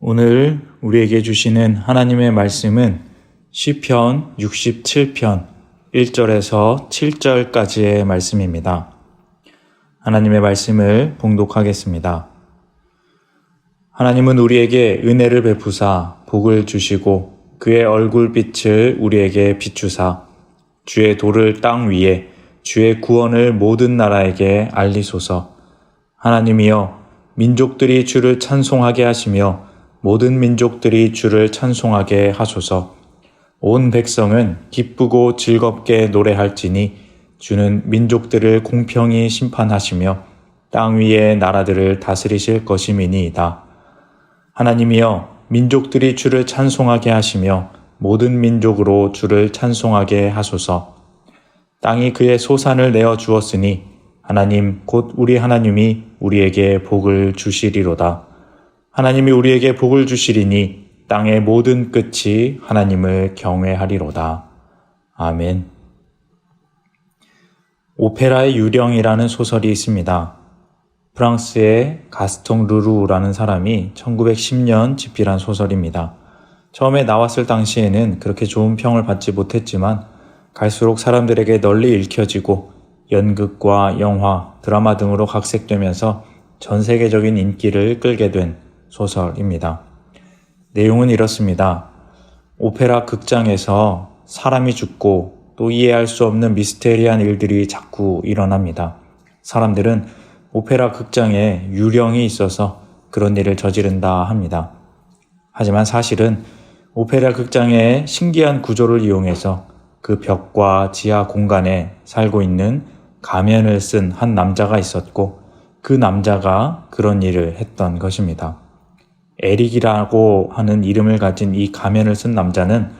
오늘 우리에게 주시는 하나님의 말씀은 시편 67편 1절에서 7절까지의 말씀입니다. 하나님의 말씀을 봉독하겠습니다. 하나님은 우리에게 은혜를 베푸사 복을 주시고 그의 얼굴빛을 우리에게 비추사 주의 도를 땅 위에 주의 구원을 모든 나라에게 알리소서. 하나님이여, 민족들이 주를 찬송하게 하시며 모든 민족들이 주를 찬송하게 하소서. 온 백성은 기쁘고 즐겁게 노래할지니 주는 민족들을 공평히 심판하시며 땅 위의 나라들을 다스리실 것임이니이다. 하나님이여, 민족들이 주를 찬송하게 하시며 모든 민족으로 주를 찬송하게 하소서. 땅이 그의 소산을 내어 주었으니 하나님 곧 우리 하나님이 우리에게 복을 주시리로다. 하나님이 우리에게 복을 주시리니 땅의 모든 끝이 하나님을 경외하리로다. 아멘. 오페라의 유령이라는 소설이 있습니다. 프랑스의 가스통 르루라는 사람이 1910년 집필한 소설입니다. 처음에 나왔을 당시에는 그렇게 좋은 평을 받지 못했지만 갈수록 사람들에게 널리 읽혀지고 연극과 영화, 드라마 등으로 각색되면서 전 세계적인 인기를 끌게 된 소설입니다. 내용은 이렇습니다. 오페라 극장에서 사람이 죽고 또 이해할 수 없는 미스테리한 일들이 자꾸 일어납니다. 사람들은 오페라 극장에 유령이 있어서 그런 일을 저지른다 합니다. 하지만 사실은 오페라 극장의 신기한 구조를 이용해서 그 벽과 지하 공간에 살고 있는 가면을 쓴 한 남자가 있었고 그 남자가 그런 일을 했던 것입니다. 에릭이라고 하는 이름을 가진 이 가면을 쓴 남자는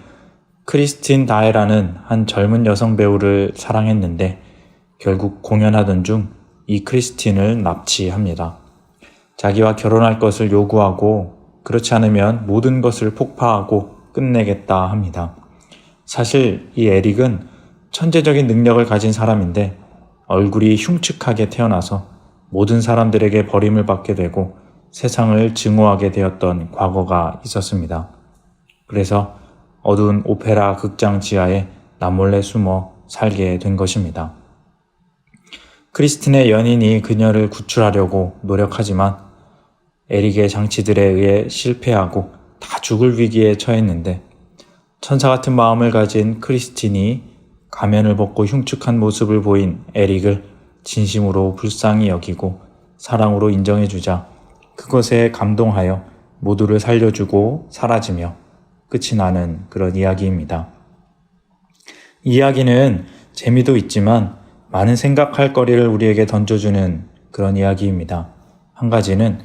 크리스틴 다에라는 한 젊은 여성 배우를 사랑했는데 결국 공연하던 중 이 크리스틴을 납치합니다. 자기와 결혼할 것을 요구하고 그렇지 않으면 모든 것을 폭파하고 끝내겠다 합니다. 사실 이 에릭은 천재적인 능력을 가진 사람인데 얼굴이 흉측하게 태어나서 모든 사람들에게 버림을 받게 되고 세상을 증오하게 되었던 과거가 있었습니다. 그래서 어두운 오페라 극장 지하에 남몰래 숨어 살게 된 것입니다. 크리스틴의 연인이 그녀를 구출하려고 노력하지만 에릭의 장치들에 의해 실패하고 다 죽을 위기에 처했는데 천사 같은 마음을 가진 크리스틴이 가면을 벗고 흉측한 모습을 보인 에릭을 진심으로 불쌍히 여기고 사랑으로 인정해주자 그것에 감동하여 모두를 살려주고 사라지며 끝이 나는 그런 이야기입니다. 이 이야기는 재미도 있지만 많은 생각할 거리를 우리에게 던져주는 그런 이야기입니다. 한 가지는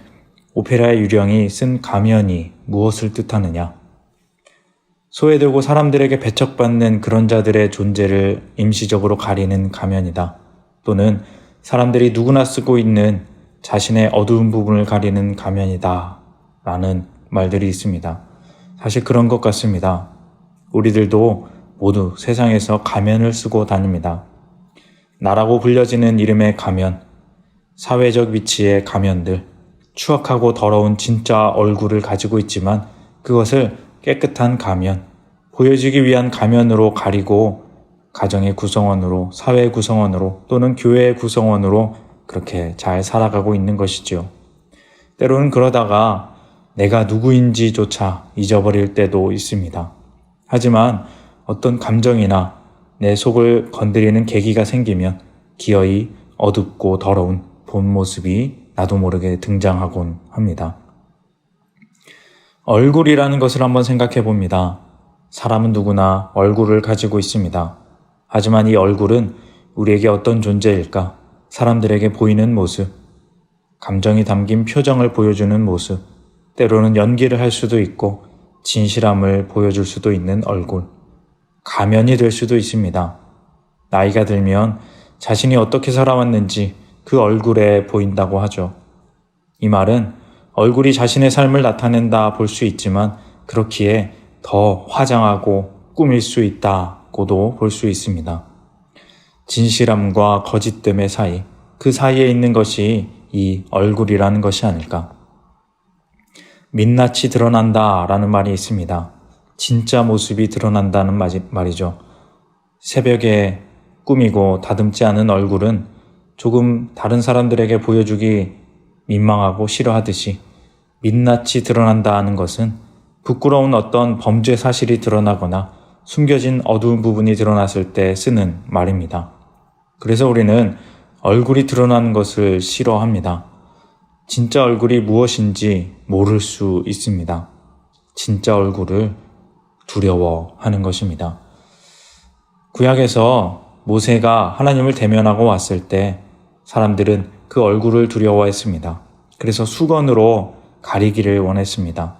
오페라의 유령이 쓴 가면이 무엇을 뜻하느냐. 소외되고 사람들에게 배척받는 그런 자들의 존재를 임시적으로 가리는 가면이다. 또는 사람들이 누구나 쓰고 있는 자신의 어두운 부분을 가리는 가면이다. 라는 말들이 있습니다. 사실 그런 것 같습니다. 우리들도 모두 세상에서 가면을 쓰고 다닙니다. 나라고 불려지는 이름의 가면, 사회적 위치의 가면들, 추악하고 더러운 진짜 얼굴을 가지고 있지만 그것을 깨끗한 가면, 보여지기 위한 가면으로 가리고 가정의 구성원으로, 사회 구성원으로 또는 교회의 구성원으로 그렇게 잘 살아가고 있는 것이죠. 때로는 그러다가 내가 누구인지조차 잊어버릴 때도 있습니다. 하지만 어떤 감정이나 내 속을 건드리는 계기가 생기면 기어이 어둡고 더러운 본 모습이 나도 모르게 등장하곤 합니다. 얼굴이라는 것을 한번 생각해 봅니다. 사람은 누구나 얼굴을 가지고 있습니다. 하지만 이 얼굴은 우리에게 어떤 존재일까? 사람들에게 보이는 모습, 감정이 담긴 표정을 보여주는 모습, 때로는 연기를 할 수도 있고 진실함을 보여줄 수도 있는 얼굴, 가면이 될 수도 있습니다. 나이가 들면 자신이 어떻게 살아왔는지 그 얼굴에 보인다고 하죠. 이 말은 얼굴이 자신의 삶을 나타낸다 볼 수 있지만 그렇기에 더 화장하고 꾸밀 수 있다고도 볼 수 있습니다. 진실함과 거짓됨의 사이, 그 사이에 있는 것이 이 얼굴이라는 것이 아닐까. 민낯이 드러난다 라는 말이 있습니다. 진짜 모습이 드러난다는 말이죠. 새벽에 꾸미고 다듬지 않은 얼굴은 조금 다른 사람들에게 보여주기 민망하고 싫어하듯이 민낯이 드러난다는 것은 부끄러운 어떤 범죄 사실이 드러나거나 숨겨진 어두운 부분이 드러났을 때 쓰는 말입니다. 그래서 우리는 얼굴이 드러나는 것을 싫어합니다. 진짜 얼굴이 무엇인지 모를 수 있습니다. 진짜 얼굴을 두려워하는 것입니다. 구약에서 모세가 하나님을 대면하고 왔을 때 사람들은 그 얼굴을 두려워했습니다. 그래서 수건으로 가리기를 원했습니다.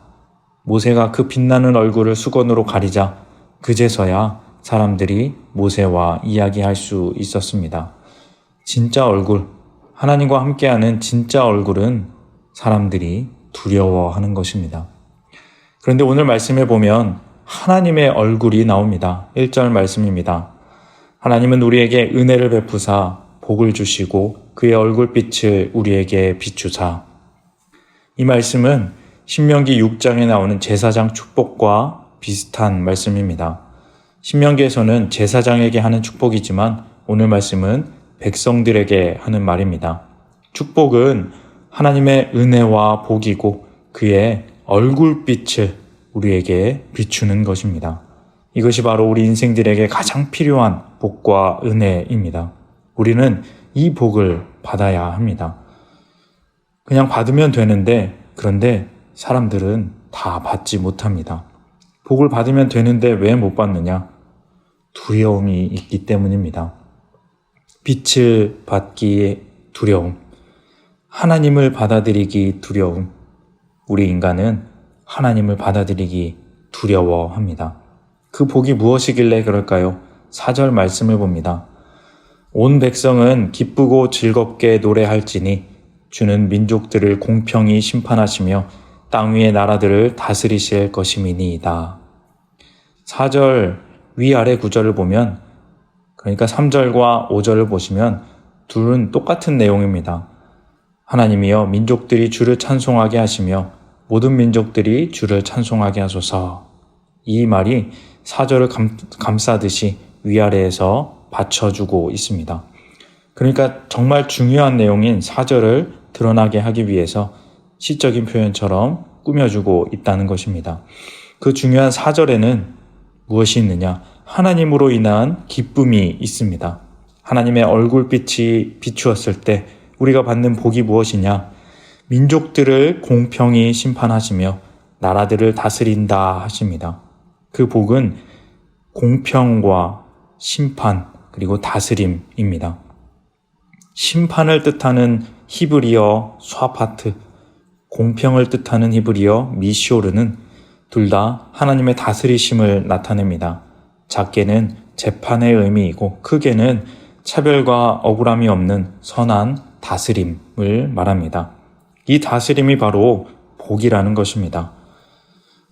모세가 그 빛나는 얼굴을 수건으로 가리자 그제서야 사람들이 모세와 이야기할 수 있었습니다. 진짜 얼굴, 하나님과 함께하는 진짜 얼굴은 사람들이 두려워하는 것입니다. 그런데 오늘 말씀에 보면 하나님의 얼굴이 나옵니다. 1절 말씀입니다. 하나님은 우리에게 은혜를 베푸사 복을 주시고 그의 얼굴빛을 우리에게 비추사. 이 말씀은 신명기 6장에 나오는 제사장 축복과 비슷한 말씀입니다. 신명기에서는 제사장에게 하는 축복이지만 오늘 말씀은 백성들에게 하는 말입니다. 축복은 하나님의 은혜와 복이고 그의 얼굴빛을 우리에게 비추는 것입니다. 이것이 바로 우리 인생들에게 가장 필요한 복과 은혜입니다. 우리는 이 복을 받아야 합니다. 그냥 받으면 되는데 그런데 사람들은 다 받지 못합니다. 복을 받으면 되는데 왜 못 받느냐? 두려움이 있기 때문입니다. 빛을 받기 두려움, 하나님을 받아들이기 두려움, 우리 인간은 하나님을 받아들이기 두려워합니다. 그 복이 무엇이길래 그럴까요? 4절 말씀을 봅니다. 온 백성은 기쁘고 즐겁게 노래할지니 주는 민족들을 공평히 심판하시며 땅 위의 나라들을 다스리실 것임이니이다. 4절 위아래 구절을 보면 그러니까 3절과 5절을 보시면 둘은 똑같은 내용입니다. 하나님이여 민족들이 주를 찬송하게 하시며 모든 민족들이 주를 찬송하게 하소서. 이 말이 4절을 감싸듯이 위아래에서 받쳐주고 있습니다. 그러니까 정말 중요한 내용인 4절을 드러나게 하기 위해서 시적인 표현처럼 꾸며주고 있다는 것입니다. 그 중요한 4절에는 무엇이 있느냐? 하나님으로 인한 기쁨이 있습니다. 하나님의 얼굴빛이 비추었을 때 우리가 받는 복이 무엇이냐? 민족들을 공평히 심판하시며 나라들을 다스린다 하십니다. 그 복은 공평과 심판 그리고 다스림입니다. 심판을 뜻하는 히브리어 쏴파트, 공평을 뜻하는 히브리어 미쇼르는 둘 다 하나님의 다스리심을 나타냅니다. 작게는 재판의 의미이고 크게는 차별과 억울함이 없는 선한 다스림을 말합니다. 이 다스림이 바로 복이라는 것입니다.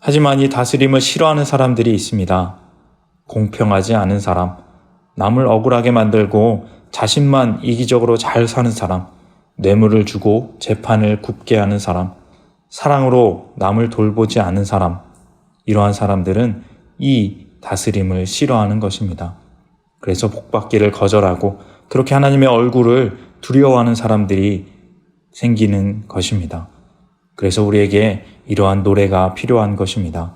하지만 이 다스림을 싫어하는 사람들이 있습니다. 공평하지 않은 사람, 남을 억울하게 만들고 자신만 이기적으로 잘 사는 사람, 뇌물을 주고 재판을 굽게 하는 사람, 사랑으로 남을 돌보지 않은 사람, 이러한 사람들은 이 다스림을 싫어하는 것입니다. 그래서 복받기를 거절하고 그렇게 하나님의 얼굴을 두려워하는 사람들이 생기는 것입니다. 그래서 우리에게 이러한 노래가 필요한 것입니다.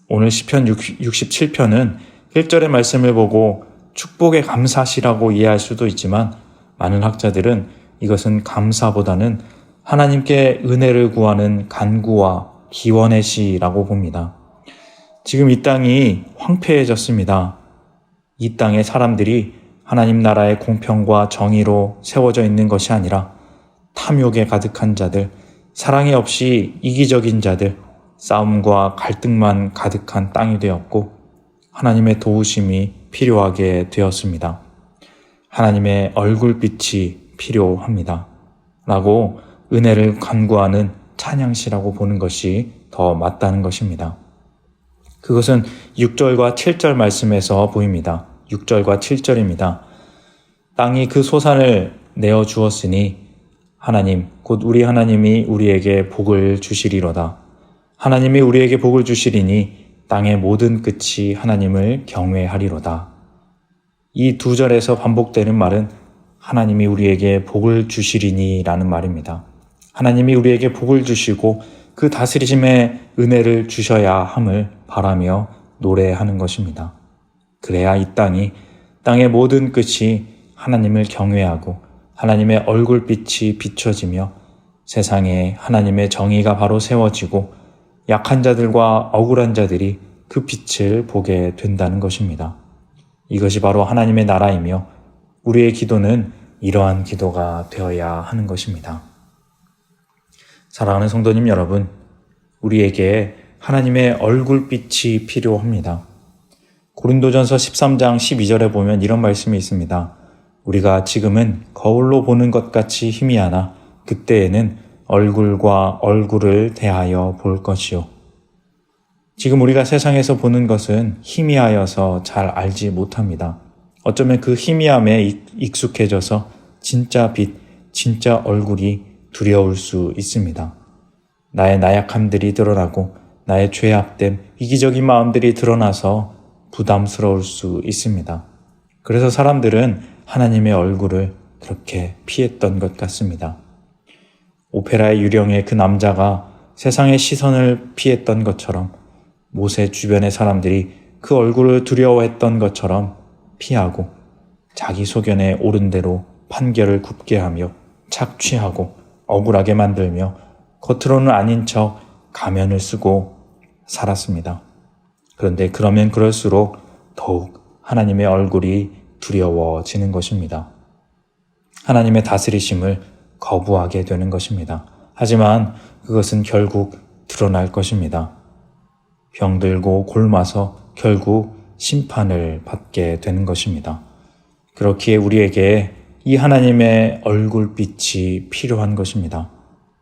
오늘 시편 67편은 1절의 말씀을 보고 축복의 감사시라고 이해할 수도 있지만 많은 학자들은 이것은 감사보다는 하나님께 은혜를 구하는 간구와 기원의 시라고 봅니다. 지금 이 땅이 황폐해졌습니다. 이 땅의 사람들이 하나님 나라의 공평과 정의로 세워져 있는 것이 아니라 탐욕에 가득한 자들, 사랑이 없이 이기적인 자들, 싸움과 갈등만 가득한 땅이 되었고 하나님의 도우심이 필요하게 되었습니다. 하나님의 얼굴빛이 필요합니다. 라고 은혜를 간구하는 찬양시라고 보는 것이 더 맞다는 것입니다. 그것은 6절과 7절 말씀에서 보입니다. 6절과 7절입니다. 땅이 그 소산을 내어 주었으니 하나님 곧 우리 하나님이 우리에게 복을 주시리로다. 하나님이 우리에게 복을 주시리니 땅의 모든 끝이 하나님을 경외하리로다. 이 두 절에서 반복되는 말은 하나님이 우리에게 복을 주시리니 라는 말입니다. 하나님이 우리에게 복을 주시고 그 다스리심의 은혜를 주셔야 함을 바라며 노래하는 것입니다. 그래야 이 땅의 모든 끝이 하나님을 경외하고 하나님의 얼굴빛이 비춰지며 세상에 하나님의 정의가 바로 세워지고 약한 자들과 억울한 자들이 그 빛을 보게 된다는 것입니다. 이것이 바로 하나님의 나라이며 우리의 기도는 이러한 기도가 되어야 하는 것입니다. 사랑하는 성도님 여러분, 우리에게 하나님의 얼굴빛이 필요합니다. 고린도전서 13장 12절에 보면 이런 말씀이 있습니다. 우리가 지금은 거울로 보는 것 같이 희미하나 그때에는 얼굴과 얼굴을 대하여 볼 것이요. 지금 우리가 세상에서 보는 것은 희미하여서 잘 알지 못합니다. 어쩌면 그 희미함에 익숙해져서 진짜 빛, 진짜 얼굴이 두려울 수 있습니다. 나의 나약함들이 드러나고 나의 죄악됨, 이기적인 마음들이 드러나서 부담스러울 수 있습니다. 그래서 사람들은 하나님의 얼굴을 그렇게 피했던 것 같습니다. 오페라의 유령의 그 남자가 세상의 시선을 피했던 것처럼 모세 주변의 사람들이 그 얼굴을 두려워했던 것처럼 피하고 자기 소견에 옳은 대로 판결을 굽게 하며 착취하고 억울하게 만들며 겉으로는 아닌 척 가면을 쓰고 살았습니다. 그런데 그러면 그럴수록 더욱 하나님의 얼굴이 두려워지는 것입니다. 하나님의 다스리심을 거부하게 되는 것입니다. 하지만 그것은 결국 드러날 것입니다. 병들고 곪아서 결국 심판을 받게 되는 것입니다. 그렇기에 우리에게 이 하나님의 얼굴빛이 필요한 것입니다.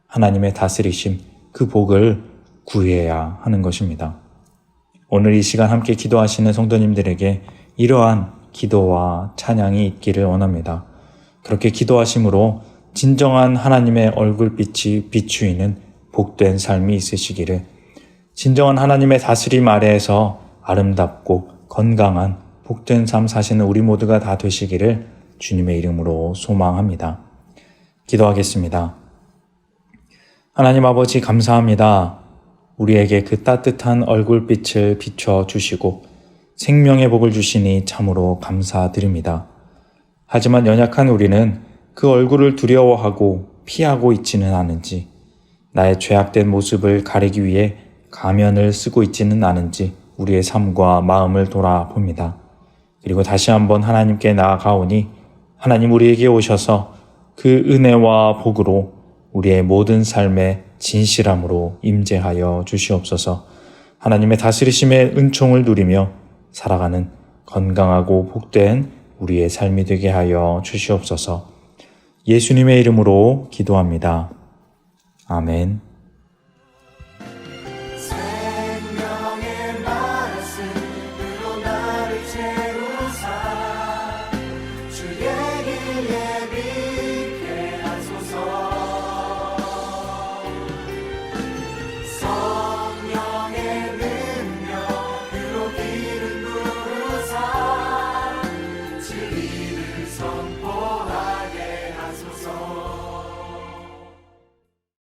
하나님의 다스리심, 그 복을 구해야 하는 것입니다. 오늘 이 시간 함께 기도하시는 성도님들에게 이러한 기도와 찬양이 있기를 원합니다. 그렇게 기도하심으로 진정한 하나님의 얼굴빛이 비추이는 복된 삶이 있으시기를, 진정한 하나님의 다스림 아래에서 아름답고 건강한 복된 삶 사시는 우리 모두가 다 되시기를 주님의 이름으로 소망합니다. 기도하겠습니다. 하나님 아버지 감사합니다. 우리에게 그 따뜻한 얼굴빛을 비춰주시고 생명의 복을 주시니 참으로 감사드립니다. 하지만 연약한 우리는 그 얼굴을 두려워하고 피하고 있지는 않은지, 나의 죄악된 모습을 가리기 위해 가면을 쓰고 있지는 않은지 우리의 삶과 마음을 돌아봅니다. 그리고 다시 한번 하나님께 나아가오니 하나님 우리에게 오셔서 그 은혜와 복으로 우리의 모든 삶에 진실함으로 임재하여 주시옵소서. 하나님의 다스리심의 은총을 누리며 살아가는 건강하고 복된 우리의 삶이 되게 하여 주시옵소서. 예수님의 이름으로 기도합니다. 아멘.